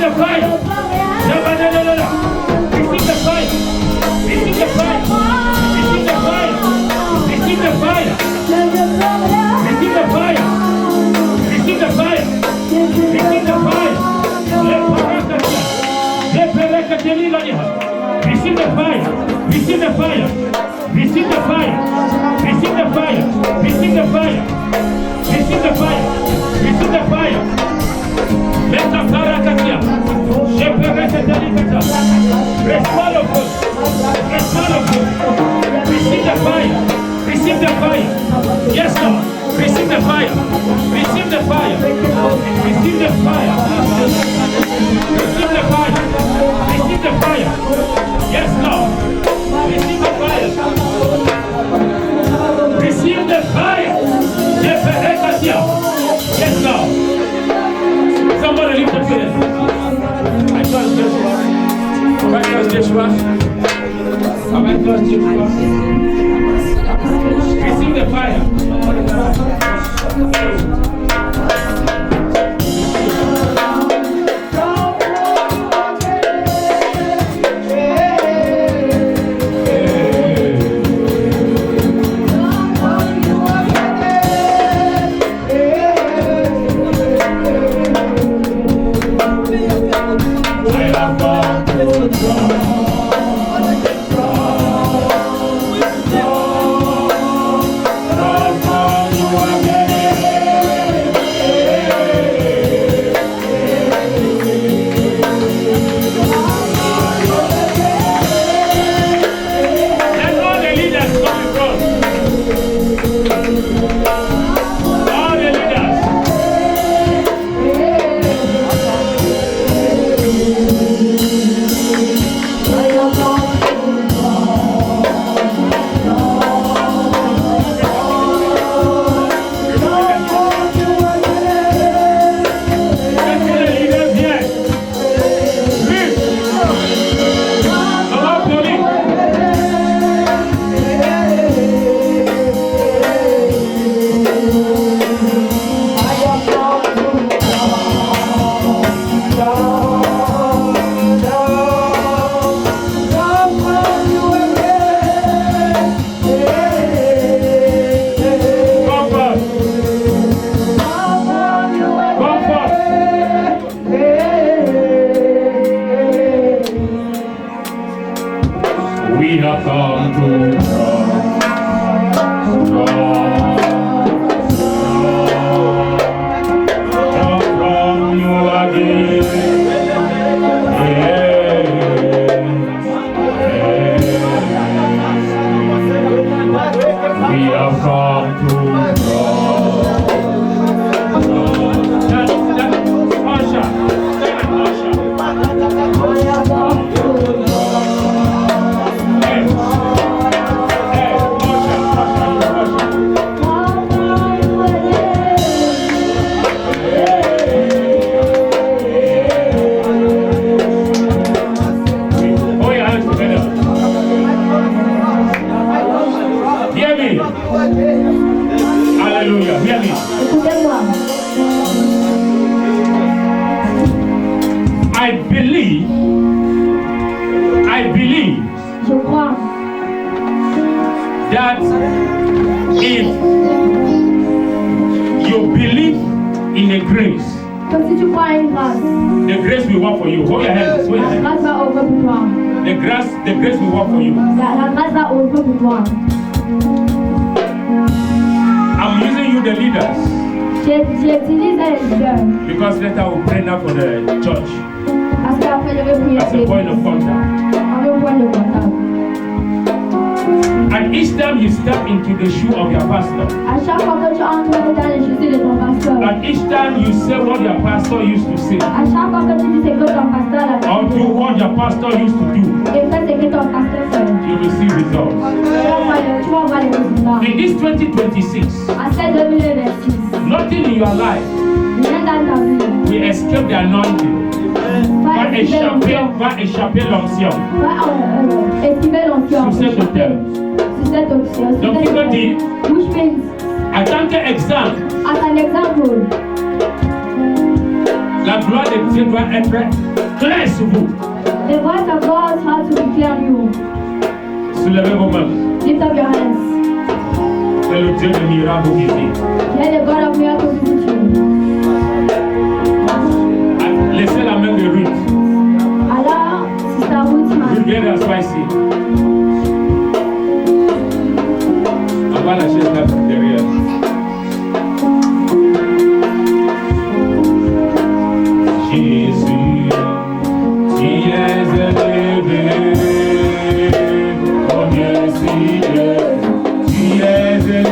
the fire. Receive the fire. Receive the fire. Receive the fire. Receive the fire. Receive the fire. Receive the fire. Receive the fire. Receive the fire. Receive the fire. Receive the fire. Receive the fire. Receive the fire. Receive the fire. Receive the fire. Let the fire catch you. Reçois le feu. Reçois le feu. Receive the fire. Receive the fire. Yes, Lord. Receive the fire. Receive the fire. Receive the fire. Receive the fire. Receive the fire. Yes, Lord. Receive the fire. Receive the fire. Yes, Lord. Somebody lift up your hands. I trust Joshua. I trust Joshua. I trust Joshua. Receive the fire. That if you believe in the grace, the grace will work for you. Hold your hands. Hold your hands. The grace will work for you. I'm using you, the leaders, because later I will pray now for the church as a point of contact. And each time you step into the shoe of your pastor, and each time you say what your pastor used to say, or do what your pastor used to do, you will see results. In this 2026, nothing in your life will escape the anointing. Va échapper l'onction. Sur cette hauteur. Donc il me dit, en tant qu'exemple, La gloire de Dieu doit être claire sur vous. The voice of God has to be clear on you. Soulevez vos mains. Lift up your hands. C'est le Dieu de miracles vous visite. Let the God of miracles visit you. Laissez la main de Ruth. Allah, Sister Ruth's hand. Ruth, viens d'asseoir ici. On va la chaise là derrière. Jésus, tu es élevé. Oh Jésus, tu es élevé.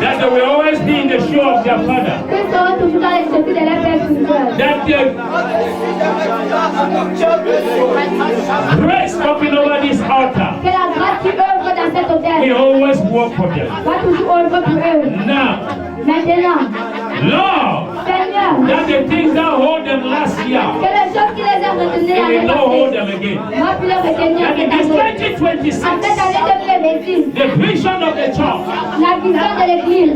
That they will always be in the show of their father. That the grace coming over this altar, we always work for them. Now, Lord, that the things that hold them last year, they will not hold them again. That in this 2026, the vision of the church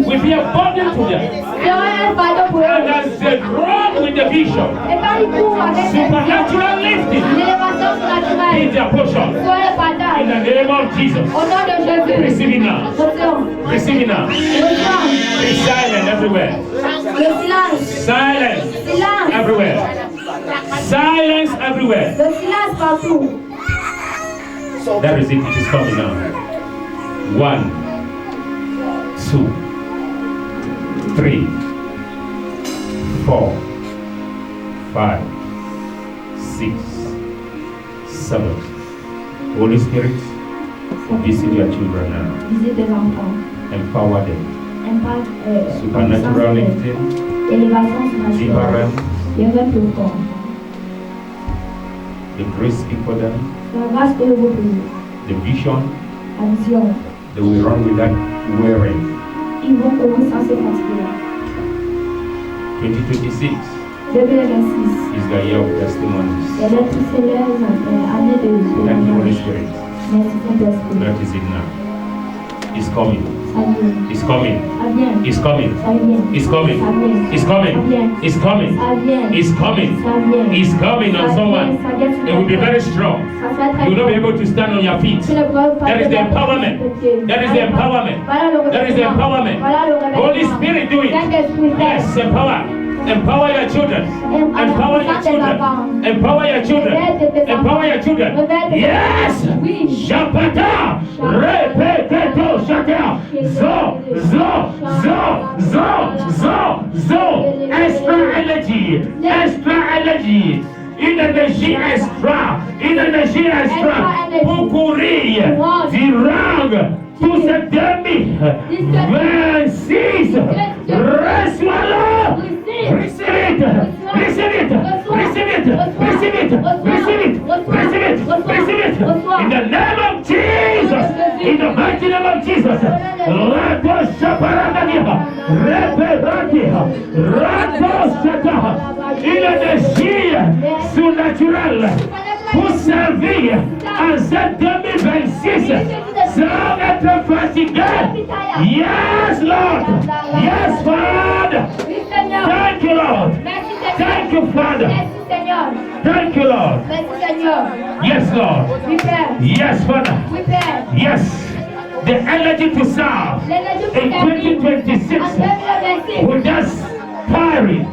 will be a burden to them. And as they run with the vision, supernatural lifting is their portion. In the name of Jesus. Receive it now. Receive it now. Be silent everywhere. Silence everywhere. Silence everywhere. That is it. It is coming now. 1, 2, 3, 4, 5, 6, 7. Holy Spirit, visit your children now. Visit les enfants. Empower them. Supernatural lifting. Élévation surnaturelle. Deliverance. The grace speak for them. La grâce pour vous bénir. The vision. La vision. They will run without wearing. Ils vont courir sans se fatiguer. 2026 2026 is the year of testimonies. Elle est tous célèbres année de Thank you, Holy Spirit. Merci Saint-Esprit. That is it now. It's coming. It's coming. It's coming. It's coming. It's coming. It's coming. It's coming. It's coming on someone. It will be very strong. You will not be able to stand on your feet. That is the empowerment. That is the empowerment. That is the empowerment. Holy Spirit, do it. Yes, empower. Empower your children. Empower your children. Empower your children. Empower your children. Yes. Shapata. Repeteto shata. Zo. Extra energy. Extra energy. Une énergie extra. Une énergie extra. Pour courir. Dirang. Pour ce 2026. Reçois-le. Receive it! Receive it! Receive it! Receive it! Receive it! Receive it! Receive it! In the name of Jesus! In the mighty name of Jesus! Rato Shaparanadia! Reperadia! Rato Shata! Une énergie surnaturelle pour servir en cette 2026 sans être fatigué. Yes, Lord! Yes, Father! Thank you, Lord. Thank you, Father. Thank you, Lord. Yes, Lord. Yes, Father. Yes. The energy to serve in 2026 without tiring,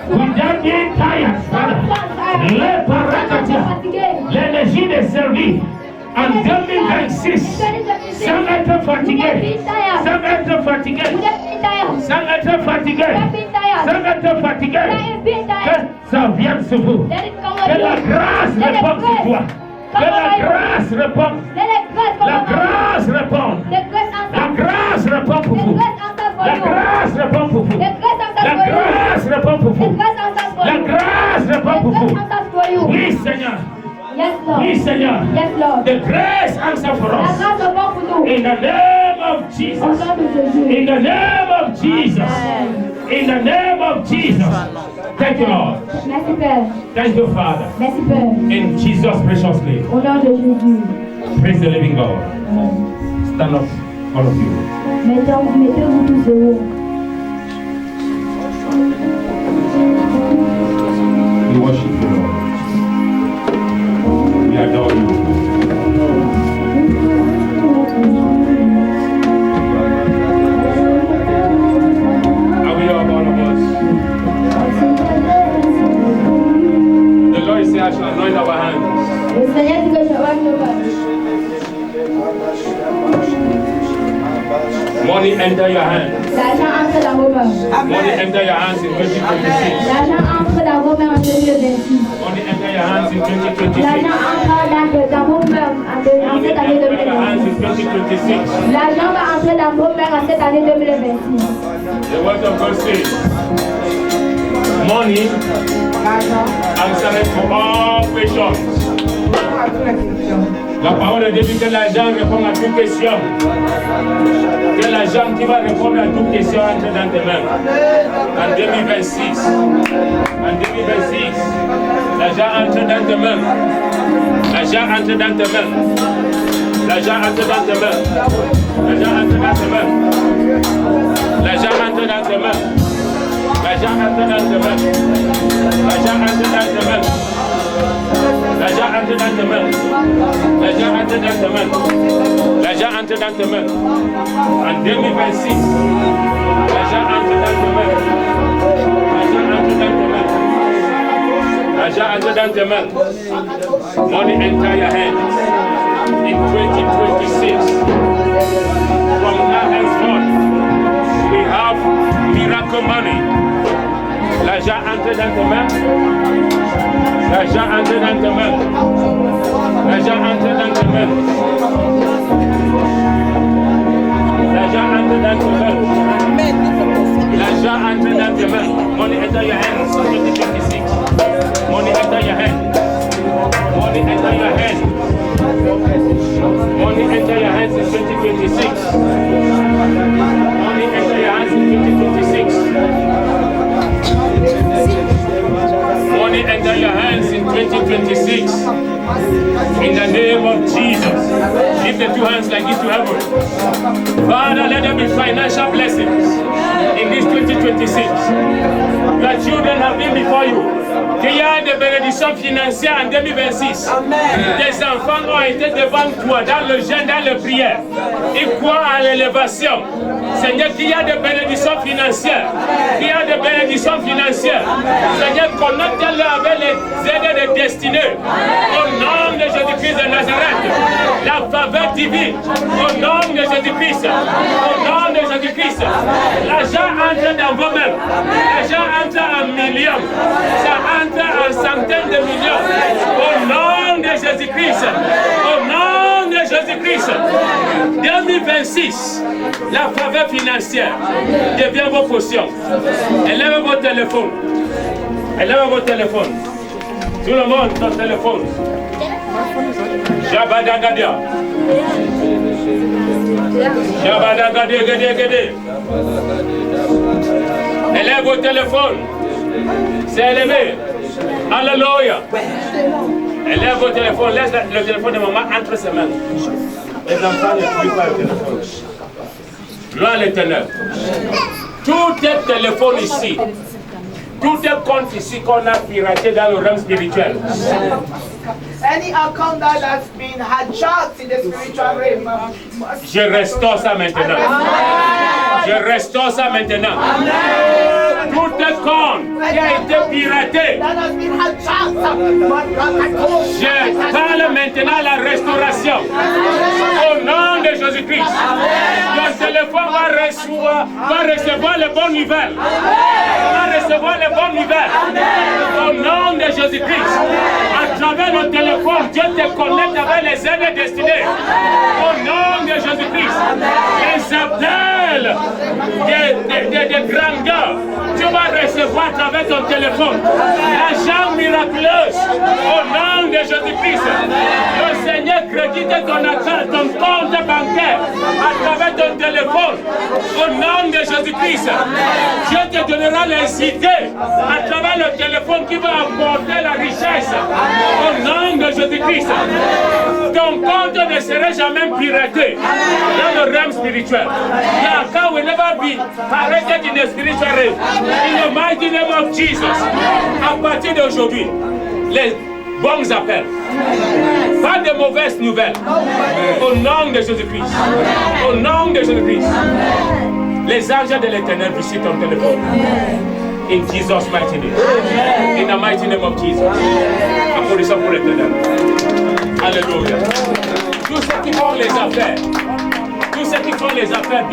without being tired, Father. L'énergie de servir en 2026 sans être fatigué, sans être fatigué, sans être fatigué, sans être fatigué, que ça vienne sur vous, que la grâce réponde sur toi, Que la grâce réponde. La grâce réponde. La grâce répond pour vous. La grâce répond pour vous. La grâce répond pour vous. La grâce répond pour vous. Oui, Seigneur. Yes, Lord. Oui, Seigneur. Yes, Lord. The grace answer for La us. grâce répond pour nous. In the name of Jesus. Au nom de Jésus. In the name of Jesus. In the name of Jesus. Thank you, Lord. Merci, Père. Thank you, Father. Merci, Père. In Jesus' precious name. Au nom de Jésus. Praise the living God. Stand up, all of you. Mettez-vous tous dehors. We worship you, Lord. We adore you. Are we all of us? The Lord says, I shall anoint our hands. Le Seigneur dit que je vais nous battre. Money enter your hands. L'argent entre dans vos mains. Money enter your hands in 2026. L'argent entre dans vos mains en 2026. Money enter your hands in 2026. L'argent entre dans vos mains en Money cette année enter your hands 2026. in 2026. L'argent va entrer dans vos mains en cette année 2026. The word of God says, money answers to all questions. La parole de Dieu dit que l'argent répond à toute question. Que l'argent qui va répondre à toute question entre dans tes mains. En 2026. En 2026. L'argent entre dans tes mains. L'argent entre dans tes mains. L'argent entre dans tes mains. L'argent entre dans tes mains. L'argent entre dans tes mains. L'argent entre dans tes mains. L'argent entre dans tes mains. L'argent entre dans tes mains. L'argent entre dans tes mains. L'argent entre dans tes mains. En 2026, l'argent entre dans tes mains. L'argent entre dans tes mains. L'argent entre dans tes mains. Money enter your hands. In 2026, from now henceforth, we have miracle money. L'argent entre dans tes mains. L'argent entre dans tes mains. L'argent entre dans tes mains. L'argent entre dans tes mains. L'argent entre dans tes mains. Money enter your hands in 2026. Money enter your hands. Money enter your hands. Money enter your hands in 2026. Money enter your hands in 2026. Money enter your hands in 2026. In the name of Jesus. Lift the two hands like this to heaven. Father, let there be financial blessings in this 2026. Your children have been before you. Qu'il y a des bénédictions financières en 2026. Tes enfants ont été devant toi dans le jeûne, dans le prière. Ils croient à l'élévation. Seigneur, qu'il y a des bénédictions financières. Qu'il y a des bénédictions financières. Seigneur, connecte-le avec les aides de destinée. Au nom de Jésus-Christ de Nazareth. La faveur divine. Au nom de Jésus-Christ. Au nom de Jésus-Christ. L'argent entre dans vos mains. L'argent entre en millions. Ça entre en centaines de millions. Au nom de Jésus-Christ. Au nom de Jésus-Christ. 2026. La faveur financière devient vos potions. Élève vos téléphones. Élève vos téléphones. Tout le monde, ton téléphone. Jabadagadia. Jabadagadia. Élève vos téléphones. C'est élevé. Alléluia. Élève vos téléphones. Laisse le téléphone de maman entre ses mains. Les enfants ne trouvent pas le téléphone. Loin les ténèbres. Tout est téléphone ici. Tout est compte ici qu'on a piraté dans le realm spirituel. Any account that has been hijacked in the spiritual realm. Je restaure ça maintenant. Je restaure ça maintenant. Tout est compte qui a été piraté. That has been hijacked. Je parle maintenant la restauration. Au nom de Jésus-Christ. Ton téléphone va recevoir les bonnes nouvelles. Va recevoir les bonnes nouvelles. Au nom de Jésus-Christ. En travers le téléphone, Dieu te connecte avec les aides destinées. Au nom de Jésus-Christ. Les appels des grandeurs, tu vas recevoir à travers ton téléphone. L'argent miraculeuse. Au nom de Jésus-Christ. Le Seigneur crédite ton compte bancaire à travers ton téléphone. Au nom de Jésus-Christ. Dieu te donnera les idées à travers le téléphone qui va apporter la richesse. Au nom de Jésus-Christ. Ton compte ne sera jamais piraté dans le realm spirituel. Yeah, God will never be pirated in the spiritual realm. In the mighty name of Jesus. À partir d'aujourd'hui, les bons appels, pas de mauvaises nouvelles. Au nom de Jésus-Christ. Au nom de Jésus-Christ. Les anges de l'Éternel visitent ton téléphone. In Jesus' mighty name. In the mighty name of Jesus. Applaudissons pour l'Éternel. Alléluia. Tous ceux qui font les affaires. Tous ceux qui font les affaires,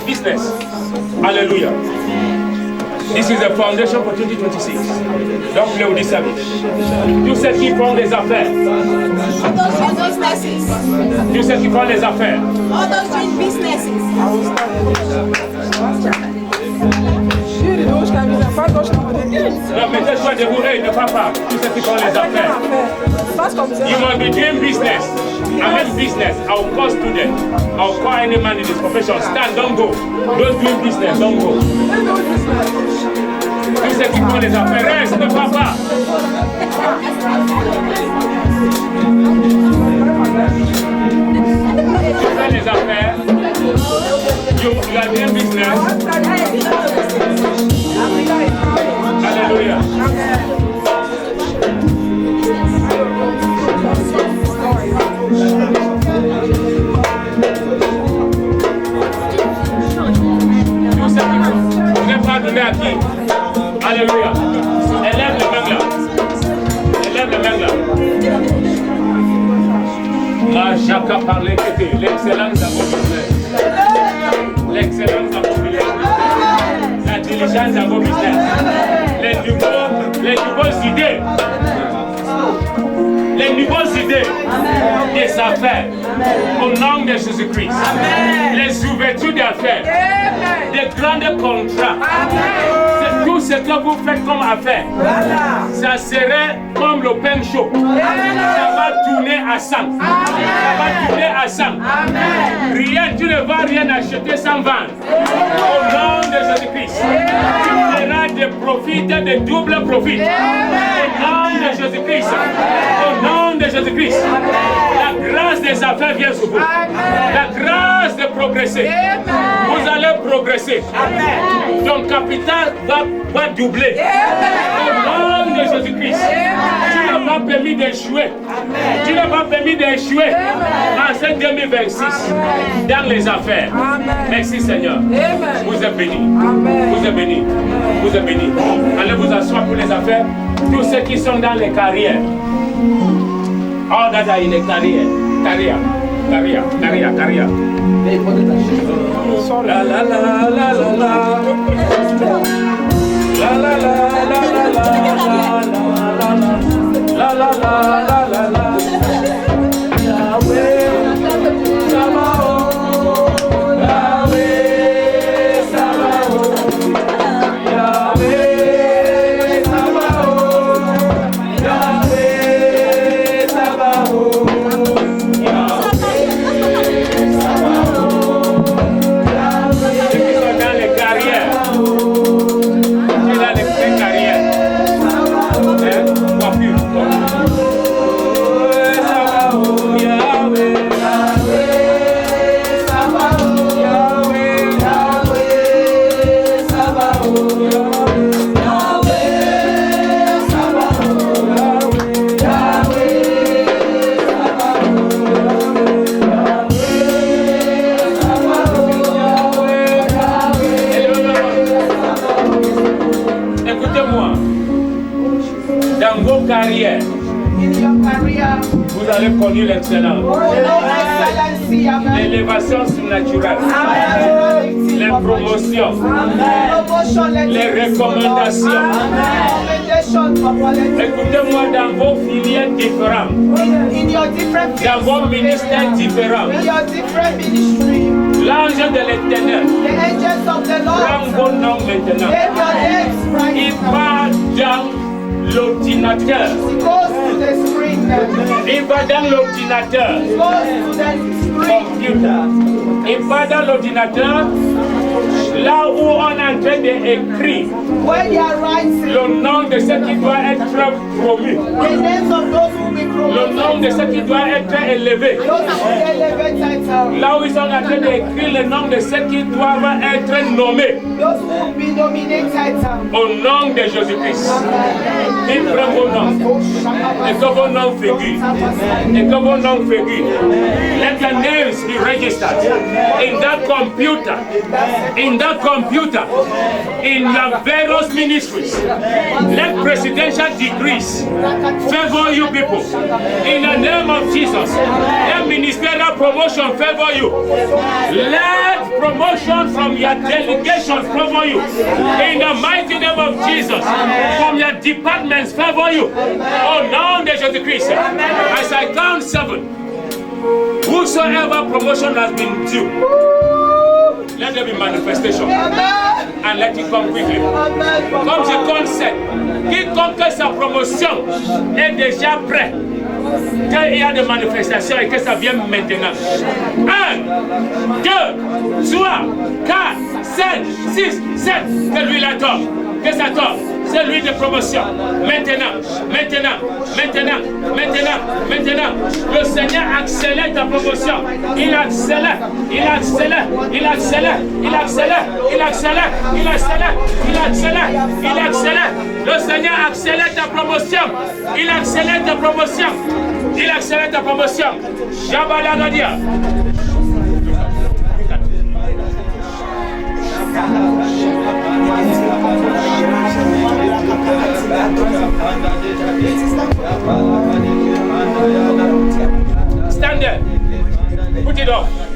business. Alléluia. This is the foundation for 2026. Don't play with this service. Tous ceux qui font les affaires. Tous ceux qui font les affaires. All those doing businesses. Non, mettez-toi debout et ne pas part. Tous ceux qui font les affaires. You must be doing business. I mean business. I'll call students. I'll call any man in this profession. Stand, don't go. Don't do business, don't go. Tous ceux qui font les affaires, reste, ne pas part. Tu fais les affaires. You are doing business. Alléluia. Tout ça, vous n'êtes pas donné à qui? Alléluia. Élève les mains là. Élève les mains là. Ma Jacques parlait que l'excellence à vos business. L'excellence à vos business. La diligence à vos business. Les nouvelles idées. Les nouvelles idées des affaires. Au nom de Jésus-Christ. Les ouvertures d'affaires. Des grands contrats. C'est tout ce que vous faites comme affaire. Ça serait comme le pain chaud. Ça va tourner à 100. Ça va tourner à 100. Rien, tu ne vas rien acheter sans vendre. Au nom de Jésus-Christ. Tu feras des profits, des doubles profits. Au nom de Jésus-Christ. Au nom de Jésus-Christ. La grâce des affaires vient sur vous. La grâce de progresser. Vous allez progresser. Ton capital va doubler. Au nom de Jésus-Christ. Tu n'as pas permis d'échouer. Tu n'as pas permis d'échouer en cette 2026 dans les affaires. Merci Seigneur. Vous êtes bénis. Vous êtes bénis. Vous êtes bénis. Allez vous asseoir pour les affaires. Tous ceux qui sont dans les carrières. All that are in a career. Career. La la la la la la. La la la la la la la la la la la. Yahweh, Sabaoth, Yahweh, Sabaoth, Yahweh, Sabaoth, Yahweh, Sabaoth. Carrière. Vous allez connaître l'excellence. L'élévation surnaturelle. Les promotions. Les recommandations. nation, Papa, let it Écoutez-moi, dans vos filières différentes, in your different dans vos fields, ministères différents, in your different ministry, l'ange de l'Éternel the angels of the prend Lord, vos noms maintenant. let your names Il rise. va dans l'ordinateur. It goes to the screen. Il va dans l'ordinateur. It goes to the screen. Computer. Il va dans l'ordinateur. Là où on est en train d'écrire When they are writing, le nom de ce qui doit être promu, the names of those who will be le nom promoted, de ce qui doit être élevé. those who will elevate title, Là où ils sont en train d'écrire le nom de ceux qui doivent être nommés those who will be nominated. au nom de Jésus-Christ. Il prend vos noms et que vos noms figurent. Et que vos noms figurent. Let your names be registered in that computer. In that computer. In your various ministries. Let presidential degrees favor you people. In the name of Jesus. Let ministerial promotion favor you. Let promotion from your delegations favor you. In the mighty name of Jesus. From your departments favor you. Oh, now de Jésus-Christ. As I count 7. Whosoever promotion has been due, let there be manifestation. And let it come quickly. Comme je compte 7, quiconque sa promotion est déjà prêt, qu'il y a des manifestations et que ça vienne maintenant. 1, 2, 3, 4, 5, 6, 7, que lui la tombe, que ça tombe. C'est lui de promotion. Maintenant, maintenant, maintenant, maintenant, maintenant. Le Seigneur accélère ta promotion. Il accélère, il accélère, il accélère, il accélère, il accélère, il accélère, il accélère, il accélère. Le Seigneur accélère ta promotion. Il accélère ta promotion. Il accélère ta promotion. Jabala Nadia. Stand there. Put it off.